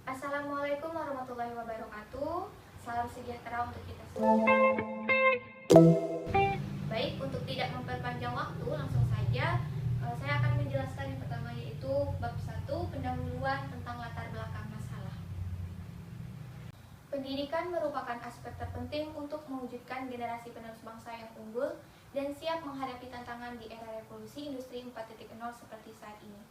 Assalamualaikum warahmatullahi wabarakatuh. Salam sejahtera untuk kita semua. Baik, untuk tidak memperpanjang waktu, langsung saja saya akan menjelaskan yang pertama, yaitu bab 1, pendahuluan tentang latar belakang masalah. Pendidikan merupakan aspek terpenting untuk mewujudkan generasi penerus bangsa yang unggul dan siap menghadapi tantangan di era revolusi industri 4.0 seperti saat ini.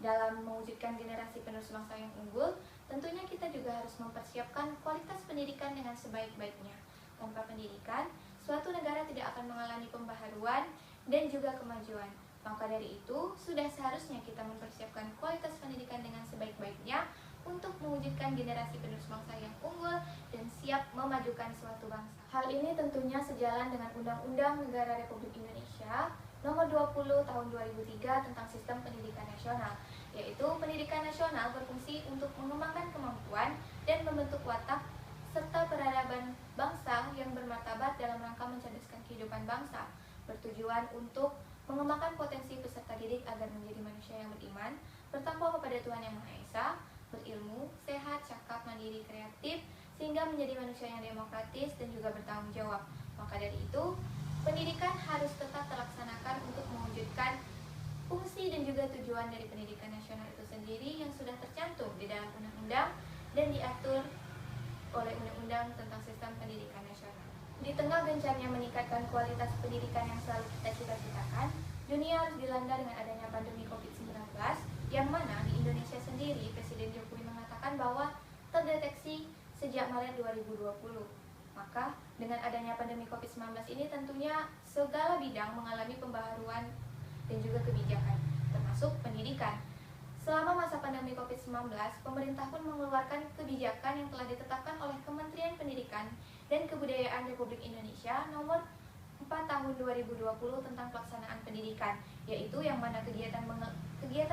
Dalam mewujudkan generasi penerus bangsa yang unggul, tentunya kita juga harus mempersiapkan kualitas pendidikan dengan sebaik-baiknya. Tanpa pendidikan, suatu negara tidak akan mengalami pembaharuan dan juga kemajuan. Maka dari itu, sudah seharusnya kita mempersiapkan kualitas pendidikan dengan sebaik-baiknya untuk mewujudkan generasi penerus bangsa yang unggul dan siap memajukan suatu bangsa. Hal ini tentunya sejalan dengan Undang-Undang Negara Republik Indonesia Nomor 20 Tahun 2003 tentang Sistem Pendidikan Nasional, yaitu pendidikan nasional berfungsi untuk mengembangkan kemampuan dan membentuk watak serta peradaban bangsa yang bermartabat dalam rangka mencerdaskan kehidupan bangsa, bertujuan untuk mengembangkan potensi peserta didik agar menjadi manusia yang beriman, bertakwa kepada Tuhan Yang Maha Esa, berilmu, sehat, cakap, mandiri, kreatif, sehingga menjadi manusia yang demokratis dan juga bertanggung jawab. Maka dari itu, pendidikan harus tetap terlaksanakan untuk mewujudkan fungsi dan juga tujuan dari pendidikan nasional itu sendiri yang sudah tercantum di dalam undang-undang dan diatur oleh Undang-Undang tentang Sistem Pendidikan Nasional. Di tengah gencarnya meningkatkan kualitas pendidikan yang selalu kita cita-citakan, dunia harus dilanda dengan adanya pandemi COVID-19, yang mana di Indonesia sendiri Presiden Jokowi mengatakan bahwa terdeteksi sejak Maret 2020. Maka dengan adanya pandemi COVID-19 ini tentunya segala bidang mengalami pembaharuan dan juga kebijakan, termasuk pendidikan. Selama masa pandemi COVID-19, pemerintah pun mengeluarkan kebijakan yang telah ditetapkan oleh Kementerian Pendidikan dan Kebudayaan Republik Indonesia Nomor 4 Tahun 2020 tentang pelaksanaan pendidikan, yaitu yang mana kegiatan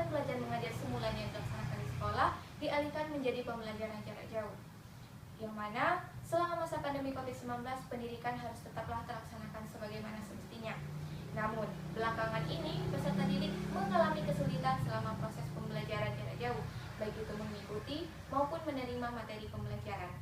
belajar mengajar semulanya yang dilaksanakan di sekolah dialihkan menjadi pembelajaran jarak jauh. Yang mana selama masa pandemi COVID-19, pendidikan harus tetaplah terlaksanakan sebagaimana semestinya. Namun, belakangan ini peserta didik mengalami kesulitan selama proses pembelajaran jarak jauh, baik itu mengikuti maupun menerima materi pembelajaran.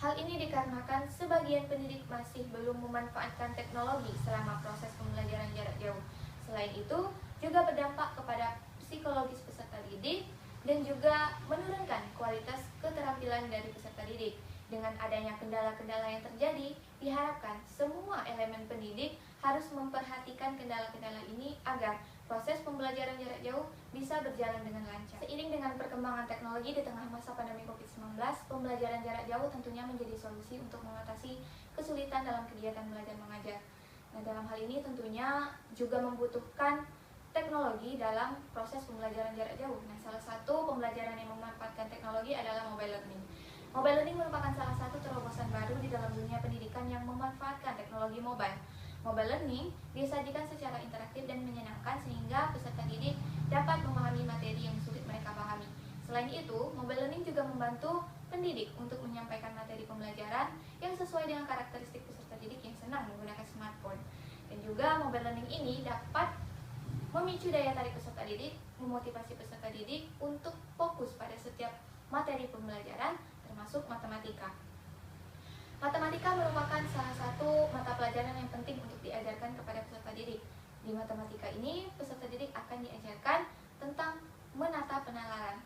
Hal ini dikarenakan sebagian pendidik masih belum memanfaatkan teknologi selama proses pembelajaran jarak jauh. Selain itu, juga berdampak kepada psikologis peserta didik dan juga menurunkan kualitas keterampilan dari peserta didik. Dengan adanya kendala-kendala yang terjadi, diharapkan semua elemen pendidik harus memperhatikan kendala-kendala ini agar proses pembelajaran jarak jauh bisa berjalan dengan lancar. Seiring dengan perkembangan teknologi di tengah masa pandemi COVID-19, pembelajaran jarak jauh tentunya menjadi solusi untuk mengatasi kesulitan dalam kegiatan belajar mengajar. Nah, dalam hal ini tentunya juga membutuhkan teknologi dalam proses pembelajaran jarak jauh. Nah, salah satu pembelajaran yang memanfaatkan teknologi adalah mobile learning. Mobile learning merupakan salah satu terobosan baru di dalam dunia pendidikan yang memanfaatkan teknologi mobile. Mobile learning disajikan secara interaktif dan menyenangkan sehingga peserta didik dapat memahami materi yang sulit mereka pahami. Selain itu, mobile learning juga membantu pendidik untuk menyampaikan materi pembelajaran yang sesuai dengan karakteristik peserta didik yang senang menggunakan smartphone. Dan juga mobile learning ini dapat memicu daya tarik peserta didik, memotivasi peserta didik untuk fokus pada setiap materi pembelajaran, termasuk matematika. Matematika merupakan salah satu mata pelajaran yang penting untuk diajarkan kepada peserta didik. Di matematika ini, peserta didik akan diajarkan tentang menata penalaran.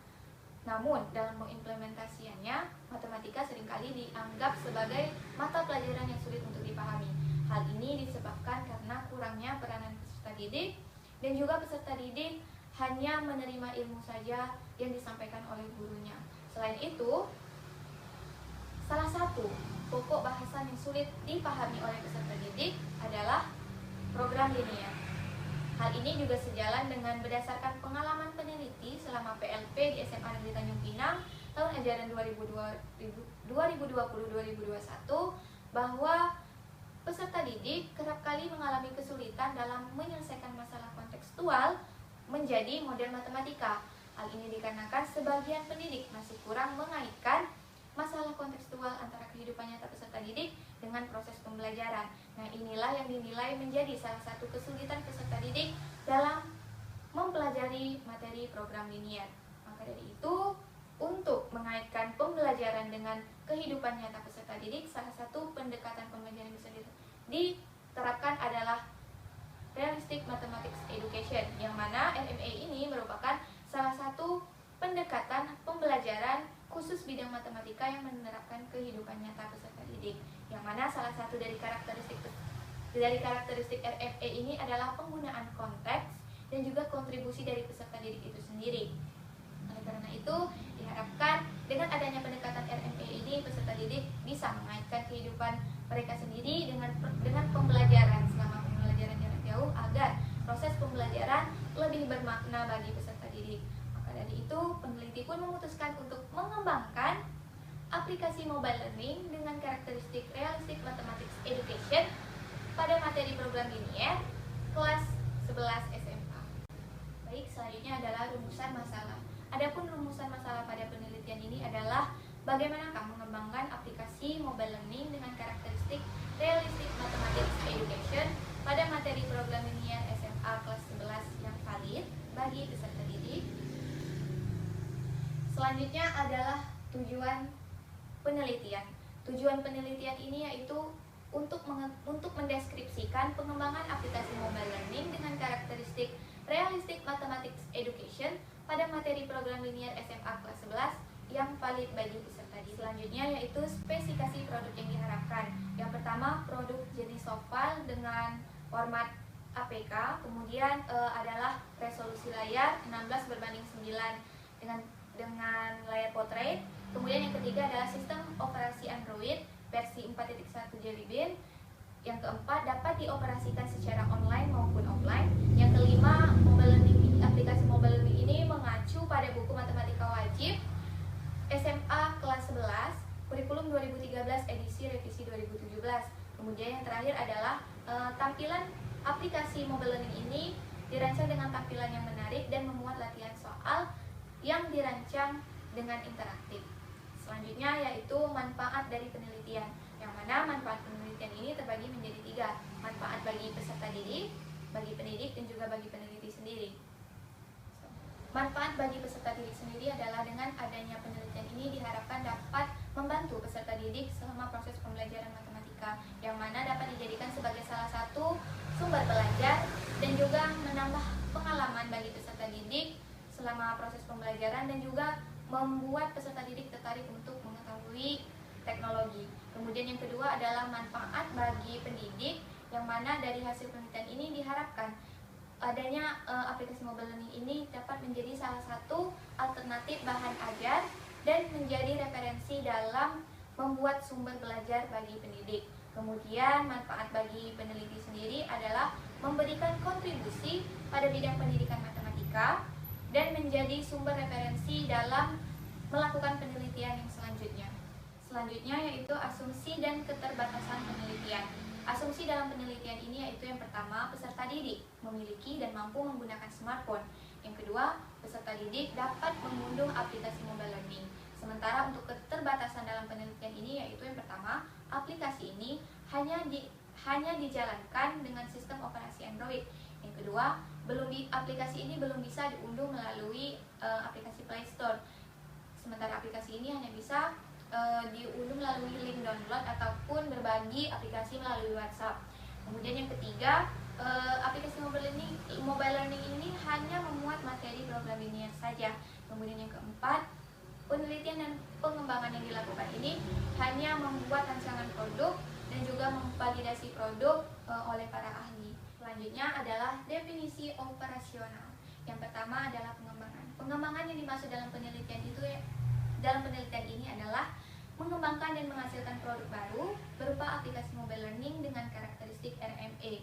Namun, dalam mengimplementasikannya, matematika seringkali dianggap sebagai mata pelajaran yang sulit untuk dipahami. Hal ini disebabkan karena kurangnya peranan peserta didik dan juga peserta didik hanya menerima ilmu saja yang disampaikan oleh gurunya. Selain itu, salah satu pokok bahasan yang sulit dipahami oleh peserta didik adalah program linear. Hal ini juga sejalan dengan berdasarkan pengalaman peneliti selama PLP di SMA Negeri Tanjung Pinang tahun ajaran 2020-2021 bahwa peserta didik kerap kali mengalami kesulitan dalam menyelesaikan masalah kontekstual menjadi model matematika. Hal ini dikarenakan sebagian pendidik masih kurang mengaitkan masalah kontekstual antara kehidupan nyata peserta didik dengan proses pembelajaran. Nah, inilah yang dinilai menjadi salah satu kesulitan peserta didik dalam mempelajari materi program linear. Maka dari itu, untuk dengan kehidupan nyata peserta didik, salah satu pendekatan pembelajaran yang bisa diterapkan adalah Realistic Mathematics Education, yang mana RMA ini merupakan salah satu pendekatan pembelajaran khusus bidang matematika yang menerapkan kehidupan nyata peserta didik, yang mana salah satu dari karakteristik RMA ini adalah penggunaan konteks dan juga kontribusi dari peserta didik itu sendiri. Oleh karena itu, diharapkan dengan adanya pendekatan RMA ini, peserta didik bisa mengaitkan kehidupan mereka sendiri dengan pembelajaran selama pembelajaran jarak jauh agar proses pembelajaran lebih bermakna bagi peserta didik. Maka dari itu, peneliti pun memutuskan untuk mengembangkan aplikasi mobile learning dengan karakteristik Realistic Mathematics Education pada materi program linier kelas 11 SMA. Baik, selanjutnya adalah rumusan masalah. Adapun rumusan masalah pada penelitian ini adalah bagaimanakah mengembangkan aplikasi mobile learning dengan karakteristik Realistic Mathematics Education pada materi program linier SMA kelas 11 yang valid bagi peserta didik. Selanjutnya adalah tujuan penelitian. Tujuan penelitian ini yaitu untuk mendeskripsikan pengembangan aplikasi mobile learning dengan karakteristik Realistic Mathematics Education pada materi program linier SMA kelas 11 yang valid bagi peserta didik. Selanjutnya yaitu spesifikasi produk yang diharapkan. Yang pertama, produk jenis soft file dengan format APK, kemudian adalah resolusi layar 16:9 dengan layar portrait. Kemudian yang ketiga adalah sistem operasi Android versi 4.1 Jelly Bean. Yang keempat, dapat dioperasikan secara online maupun offline. Yang kelima, aplikasi mobile learning ini mengacu pada buku matematika wajib SMA kelas 11 kurikulum 2013 edisi revisi 2017. Kemudian yang terakhir adalah tampilan aplikasi mobile learning ini dirancang dengan tampilan yang menarik dan memuat latihan soal yang dirancang dengan interaktif. Selanjutnya yaitu manfaat dari penelitian, yang mana manfaat penelitian ini terbagi menjadi 3. Manfaat bagi peserta didik, bagi pendidik, dan juga bagi peneliti sendiri. Manfaat bagi peserta didik sendiri adalah dengan adanya penelitian ini diharapkan dapat membantu peserta didik selama proses pembelajaran matematika, yang mana dapat dijadikan sebagai salah satu sumber belajar dan juga menambah pengalaman bagi peserta didik selama proses pembelajaran, dan juga membuat peserta didik tertarik untuk mengetahui teknologi. Kemudian yang kedua adalah manfaat bagi pendidik, yang mana dari hasil penelitian ini diharapkan adanya aplikasi mobile learning ini dapat menjadi salah satu alternatif bahan ajar dan menjadi referensi dalam membuat sumber belajar bagi pendidik. Kemudian manfaat bagi peneliti sendiri adalah memberikan kontribusi pada bidang pendidikan matematika dan menjadi sumber referensi dalam melakukan penelitian yang selanjutnya. Selanjutnya yaitu asumsi dan keterbatasan penelitian. Asumsi dalam penelitian ini yaitu yang pertama, peserta didik memiliki dan mampu menggunakan smartphone. Yang kedua, peserta didik dapat mengunduh aplikasi mobile learning. Sementara untuk keterbatasan dalam penelitian ini yaitu yang pertama, aplikasi ini hanya dijalankan dengan sistem operasi Android. Yang kedua, aplikasi ini belum bisa diunduh melalui aplikasi Play Store. Sementara aplikasi ini hanya bisa diunduh melalui link download ataupun berbagi aplikasi melalui WhatsApp. Kemudian yang ketiga, aplikasi mobile learning ini hanya memuat materi program linear saja. Kemudian yang keempat, penelitian dan pengembangan yang dilakukan ini hanya membuat rancangan produk dan juga memvalidasi produk oleh para ahli. Selanjutnya adalah definisi operasional. Yang pertama adalah pengembangan. Pengembangan yang dimaksud dalam penelitian ini adalah mengembangkan dan menghasilkan produk baru berupa aplikasi mobile learning dengan karakteristik RMA.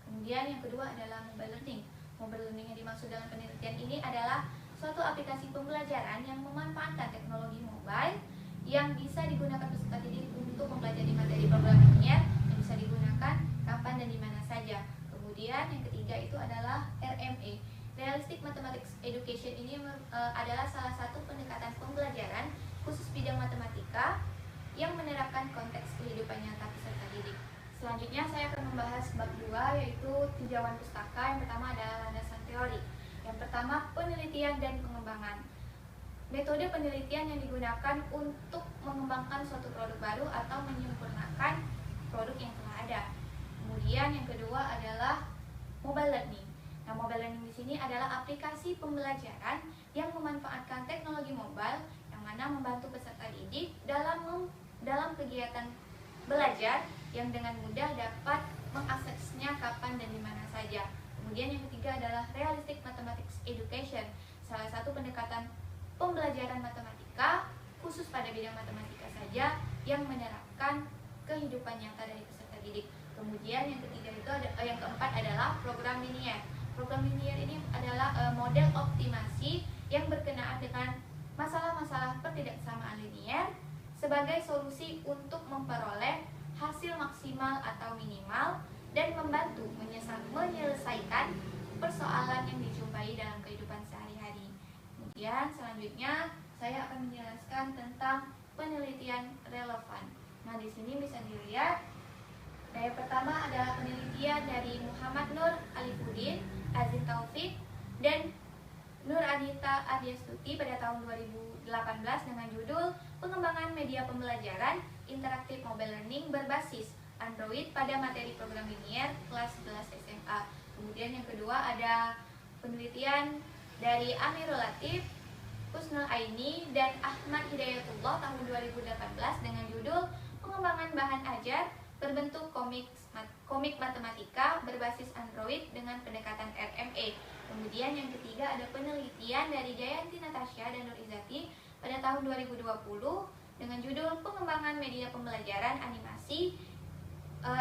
Kemudian yang kedua adalah mobile learning. Mobile learning yang dimaksud dalam penelitian ini adalah suatu aplikasi pembelajaran yang memanfaatkan teknologi mobile yang bisa digunakan peserta didik untuk mempelajari materi program linier yang bisa digunakan kapan dan di mana saja. Kemudian yang ketiga itu adalah RMA. Realistic Mathematics Education ini adalah salah satu pendekatan pembelajaran khusus bidang matematika yang menerapkan konteks kehidupan nyata peserta didik. Selanjutnya saya akan membahas bab 2 yaitu tinjauan pustaka. Yang pertama adalah landasan teori. Yang pertama, penelitian dan pengembangan. metode penelitian yang digunakan untuk mengembangkan suatu produk baru atau menyempurnakan produk yang telah ada. Kemudian yang kedua adalah mobile learning. Nah, mobile learning di sini adalah aplikasi pembelajaran yang memanfaatkan teknologi mobile yang mana membantu peserta didik dalam kegiatan belajar yang dengan mudah dapat mengaksesnya kapan dan di mana saja. Kemudian yang ketiga adalah realistic mathematics education, salah satu pendekatan pembelajaran matematika khusus pada bidang matematika saja yang menerapkan kehidupan nyata dari peserta didik. Kemudian yang ketiga itu yang keempat adalah program linear. Program linear ini adalah model optimasi yang berkenaan dengan masalah-masalah ketidaksamaan linear sebagai solusi untuk memperoleh hasil maksimal atau minimal dan membantu menyelesaikan persoalan yang dijumpai dalam kehidupan sehari-hari. Kemudian selanjutnya saya akan menjelaskan tentang penelitian relevan. Nah, di sini bisa dilihat yang pertama adalah penelitian dari Muhammad Nur Alifuddin, Azim Taufik, dan Nur Anita Ardiastuti pada tahun 2018 dengan judul Pengembangan Media Pembelajaran Interaktif Mobile Learning berbasis Android pada materi program linear kelas 11 SMA. Kemudian yang kedua ada penelitian dari Amirul Latif, Husnul Aini, dan Ahmad Hidayatullah tahun 2018 dengan judul Pengembangan Bahan Ajar berbentuk komik matematika berbasis Android dengan pendekatan RMA. Kemudian yang ketiga ada penelitian dari Jayanti Natasha dan Nur Izati pada tahun 2020 dengan judul Pengembangan Media Pembelajaran Animasi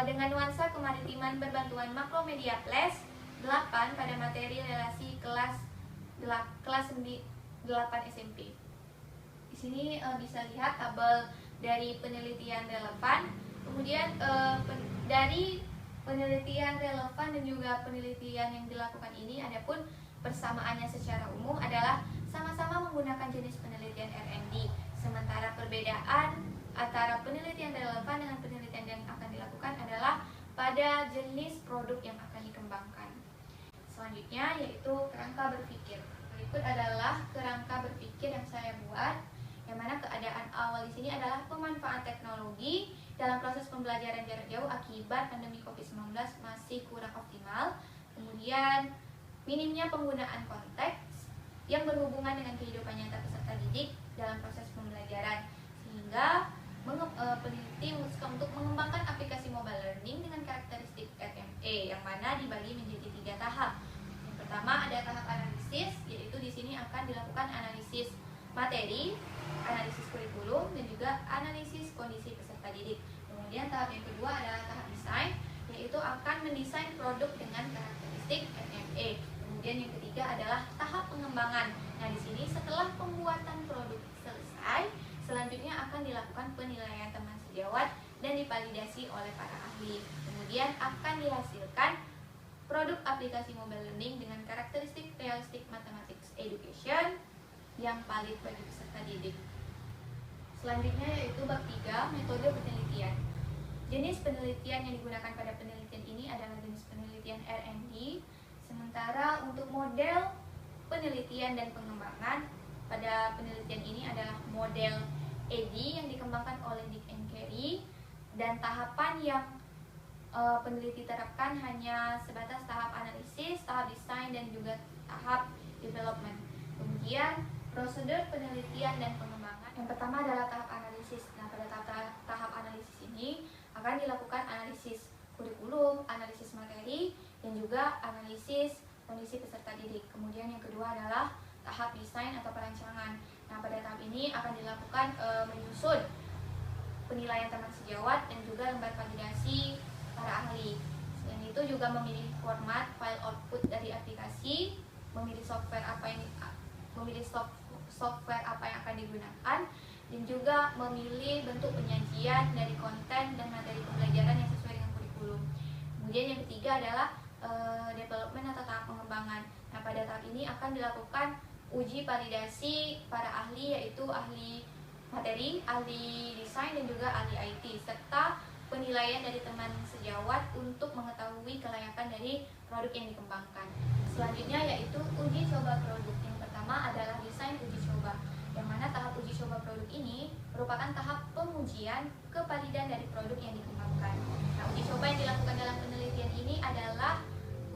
dengan nuansa kemaritiman berbantuan Makromedia Plus 8 pada materi relasi kelas 8 SMP. Di sini bisa lihat tabel dari penelitian relevan. Kemudian dari penelitian relevan dan juga penelitian yang dilakukan ini, adapun persamaannya secara umum adalah sama-sama menggunakan jenis penelitian R&D. Sementara perbedaan antara penelitian relevan dengan penelitian yang akan dilakukan adalah pada jenis produk yang akan dikembangkan. Selanjutnya yaitu kerangka berpikir. Berikut adalah kerangka berpikir yang saya buat, yang mana keadaan awal di sini adalah pemanfaatan teknologi dalam proses pembelajaran jarak jauh akibat pandemi COVID-19 masih kurang optimal. Kemudian minimnya penggunaan konteks yang berhubungan dengan kehidupan nyata peserta didik dalam proses pembelajaran, sehingga peneliti memutuskan untuk mengembangkan aplikasi mobile learning dengan karakteristik RMA yang mana dibagi menjadi 3 tahap. Yang pertama ada tahap analisis, yaitu di sini akan dilakukan analisis materi, analisis kurikulum, dan juga analisis kondisi peserta didik. Kemudian tahap yang kedua adalah tahap desain, yaitu akan mendesain produk dengan karakteristik RMA. Kemudian yang ketiga adalah tahap pengembangan. Nah, di sini setelah pembuatan produk selesai, selanjutnya akan dilakukan penilaian teman sejawat dan divalidasi oleh para ahli. Kemudian akan dihasilkan produk aplikasi mobile learning dengan karakteristik realistic mathematics education yang valid bagi peserta didik. Selanjutnya yaitu bab 3, metode penelitian. Jenis penelitian yang digunakan pada penelitian ini adalah jenis penelitian R&D, sementara untuk model penelitian dan pengembangan pada penelitian ini adalah model ED yang dikembangkan oleh Dick and Carey, dan tahapan yang peneliti terapkan hanya sebatas tahap analisis, tahap desain, dan juga tahap development. Kemudian prosedur penelitian dan pengembangan. Yang pertama adalah tahap analisis. Nah, pada tahap analisis ini akan dilakukan analisis kurikulum, analisis materi, dan juga analisis kondisi peserta didik. Kemudian yang kedua adalah tahap desain atau perancangan. Nah, pada tahap ini akan dilakukan menyusun penilaian teman sejawat dan juga lembar validasi para ahli. Selain itu juga memilih format file output dari aplikasi, memilih software apa yang akan digunakan, dan juga memilih bentuk penyajian dari konten dan materi pembelajaran yang sesuai dengan kurikulum. Kemudian yang ketiga adalah development atau tahap pengembangan. Nah, pada tahap ini akan dilakukan uji validasi para ahli, yaitu ahli materi, ahli desain, dan juga ahli IT, serta penilaian dari teman sejawat untuk mengetahui kelayakan dari produk yang dikembangkan. Selanjutnya yaitu uji coba produk. Yang pertama adalah desain uji coba, yang mana tahap uji coba produk ini merupakan tahap pengujian kevalidan dari produk yang dikembangkan. Nah, uji coba yang dilakukan dalam penelitian ini adalah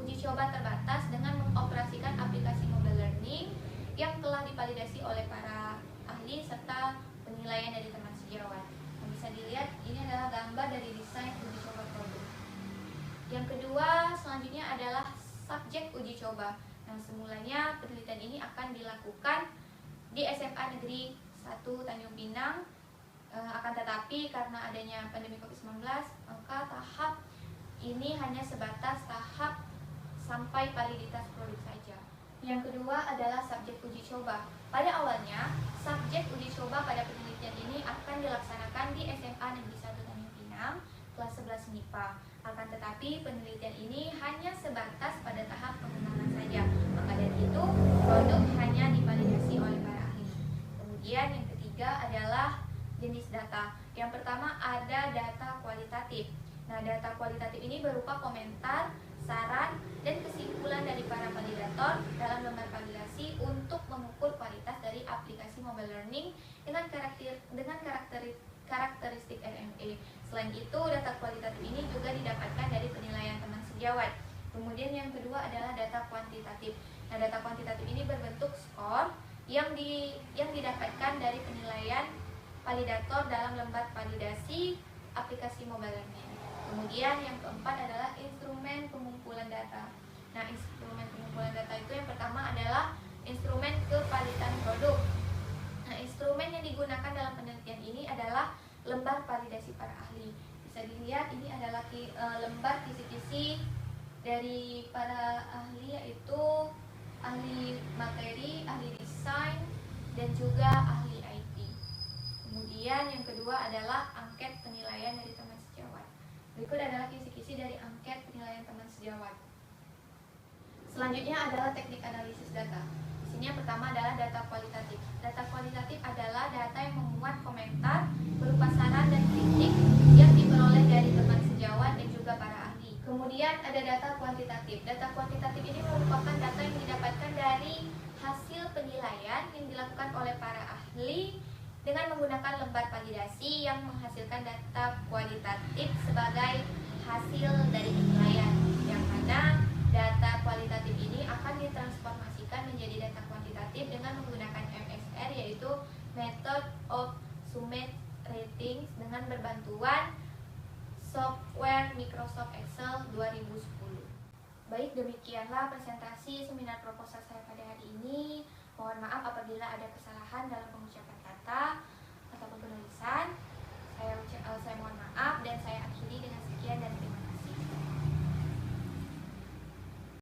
uji coba terbatas dengan mengoperasikan aplikasi mobile learning yang telah divalidasi oleh para ahli serta penilaian dari teman sejawat. Nah, bisa dilihat ini adalah gambar dari desain uji coba produk. Yang kedua selanjutnya adalah subjek uji coba. Nah, semulanya penelitian ini akan dilakukan di SMA Negeri 1 Tanjung Pinang, akan tetapi karena adanya pandemi COVID-19, maka tahap ini hanya sebatas tahap sampai validitas produk saja. Yang kedua adalah subjek uji coba. Pada awalnya, subjek uji coba pada penelitian ini akan dilaksanakan di SMA Negeri 1 Tanjung Pinang, kelas 11 MIPA. Akan tetapi penelitian ini hanya sebatas pada tahap pengembangan saja. Maka dari itu, produk hanya divalidasi oleh para ahli. Kemudian yang ketiga adalah jenis data. Yang pertama ada data kualitatif. Nah, data kualitatif ini berupa komentar, saran, dan kesimpulan dari para validator dalam lembar validasi untuk mengukur kualitas dari aplikasi mobile learning dengan karakteristik RME. Selain itu, data kualitatif ini juga didapatkan dari penilaian teman sejawat. Kemudian yang kedua adalah data kuantitatif. Nah, data kuantitatif ini berbentuk skor yang didapatkan dari penilaian validator dalam lembar validasi aplikasi mobile learning. Kemudian yang keempat adalah instrumen pengumpulan data. Nah, instrumen pengumpulan data itu yang pertama adalah instrumen kevalidan produk. Nah, instrumen yang digunakan dalam penelitian ini adalah lembar validasi para ahli. Bisa dilihat ini adalah lembar kisi-kisi dari para ahli, yaitu ahli materi, ahli desain, dan juga ahli IT. Kemudian yang kedua adalah angket penilaian dari teman sejawat. Berikut adalah kisi-kisi dari angket penilaian teman sejawat. Selanjutnya adalah teknik analisis data. Di sini yang pertama adalah data kualitatif. Data kualitatif adalah data yang memuat komentar berupa saran dan kritik yang diperoleh dari teman sejawat dan juga para ahli. Kemudian ada data kuantitatif. Data kuantitatif ini merupakan data yang didapatkan dari hasil penilaian yang dilakukan oleh para ahli dengan menggunakan lembar validasi yang menghasilkan data kualitatif sebagai hasil dari penilaian, yang mana data kualitatif ini akan ditransformasikan menjadi data kuantitatif dengan menggunakan MSR, yaitu Method of Summative Rating, dengan berbantuan software Microsoft Excel 2010. Baik, demikianlah presentasi seminar proposal saya pada hari ini. Mohon maaf apabila ada kesalahan dalam pengucapan kata.